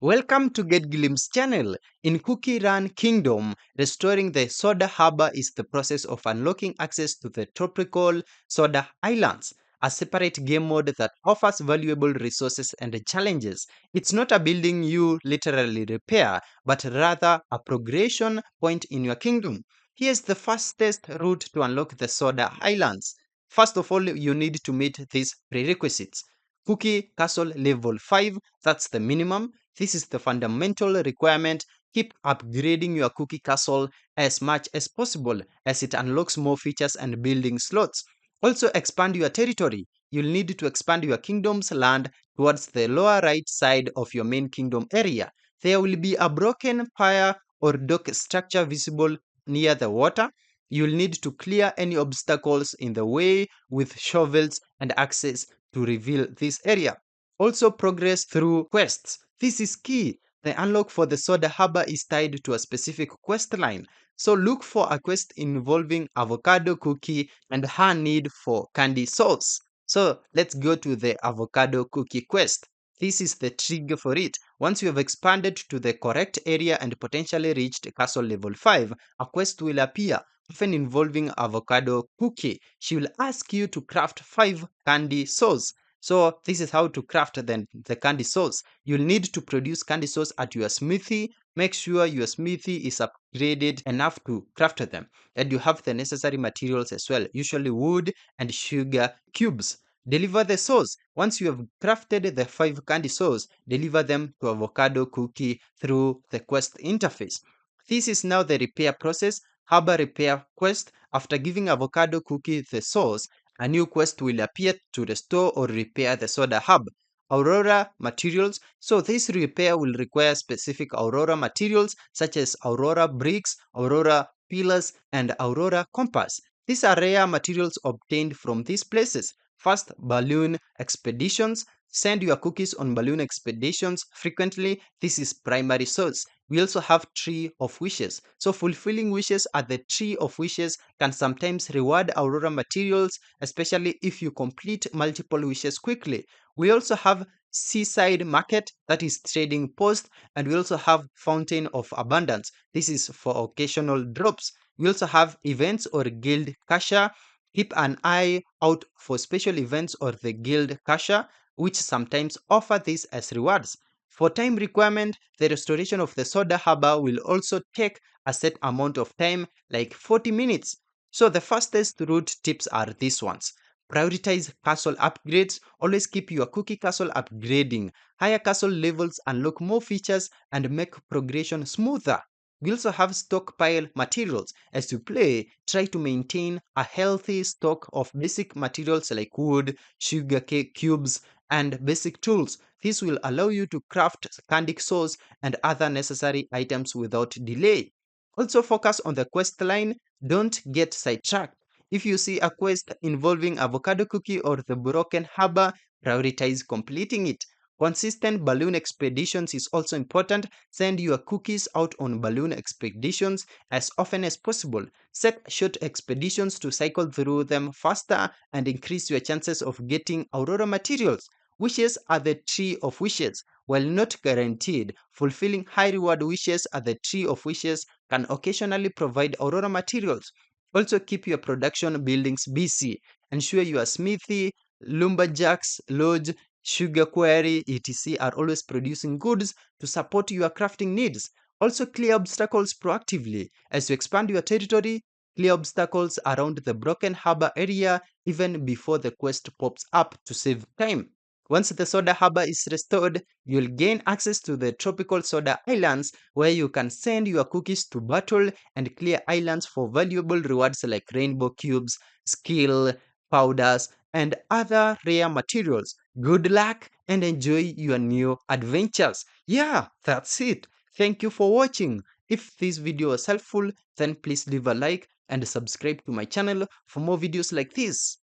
Welcome to Get Glimpse channel. In Cookie Run Kingdom, restoring the Soda Harbour is the process of unlocking access to the tropical Soda Islands, a separate game mode that offers valuable resources and challenges. It's not a building you literally repair, but rather a progression point in your kingdom. Here's the fastest route to unlock the Soda Islands. First of all, you need to meet these prerequisites. Cookie Castle level 5, that's the minimum. This is the fundamental requirement. Keep upgrading your cookie castle as much as possible as it unlocks more features and building slots. Also expand your territory. You'll need to expand your kingdom's land towards the lower right side of your main kingdom area. There will be a broken pier or dock structure visible near the water. You'll need to clear any obstacles in the way with shovels and axes to reveal this area. Also progress through quests. This is key. The unlock for the Soda Harbour is tied to a specific quest line. So look for a quest involving Avocado Cookie and her need for candy sauce. So let's go to the Avocado Cookie quest. This is the trigger for it. Once you have expanded to the correct area and potentially reached castle level 5, a quest will appear, often involving Avocado Cookie. She will ask you to craft 5 candy sauce. So this is how to craft the candy sauce. You'll need to produce candy sauce at your smithy. Make sure your smithy is upgraded enough to craft them. And you have the necessary materials as well, usually wood and sugar cubes. Deliver the sauce. Once you have crafted the 5 candy sauce, deliver them to Avocado Cookie through the quest interface. This is now the repair process. Harbor repair quest. After giving Avocado Cookie the sauce, a new quest will appear to restore or repair the Soda Hub. Aurora materials. So this repair will require specific Aurora materials such as Aurora Bricks, Aurora Pillars, and Aurora Compass. These are rare materials obtained from these places. First, balloon expeditions. Send your cookies on balloon expeditions frequently. This is primary source. We also have Tree of Wishes. So fulfilling wishes at the Tree of Wishes can sometimes reward Aurora materials, especially if you complete multiple wishes quickly. We also have Seaside Market, that is trading post, and we also have Fountain of Abundance. This is for occasional drops. We also have events or guild kasha. Keep an eye out for special events or the guild kasha, which sometimes offer this as rewards. For time requirement, the restoration of the Soda Harbour will also take a set amount of time, like 40 minutes. So the fastest route tips are these ones. Prioritize castle upgrades. Always keep your cookie castle upgrading. Higher castle levels unlock more features and make progression smoother. We also have stockpile materials. As you play, try to maintain a healthy stock of basic materials like wood, sugar cake cubes, and basic tools. This will allow you to craft candy sauce and other necessary items without delay. Also focus on the quest line. Don't get sidetracked. If you see a quest involving Avocado Cookie or the Broken Harbour, prioritize completing it. Consistent balloon expeditions is also important. Send your cookies out on balloon expeditions as often as possible. Set short expeditions to cycle through them faster and increase your chances of getting Aurora materials. Wishes are the Tree of Wishes. While not guaranteed, fulfilling high reward wishes at the Tree of Wishes can occasionally provide Aurora materials. Also keep your production buildings busy. Ensure your smithy, lumberjacks, lodge, sugar quarry, etc. are always producing goods to support your crafting needs. Also clear obstacles proactively. As you expand your territory, clear obstacles around the Broken Harbour area even before the quest pops up to save time. Once the Soda Harbour is restored, you'll gain access to the tropical Soda Islands where you can send your cookies to battle and clear islands for valuable rewards like rainbow cubes, skill, powders, and other rare materials. Good luck and enjoy your new adventures. Yeah, that's it. Thank you for watching. If this video was helpful, then please leave a like and subscribe to my channel for more videos like this.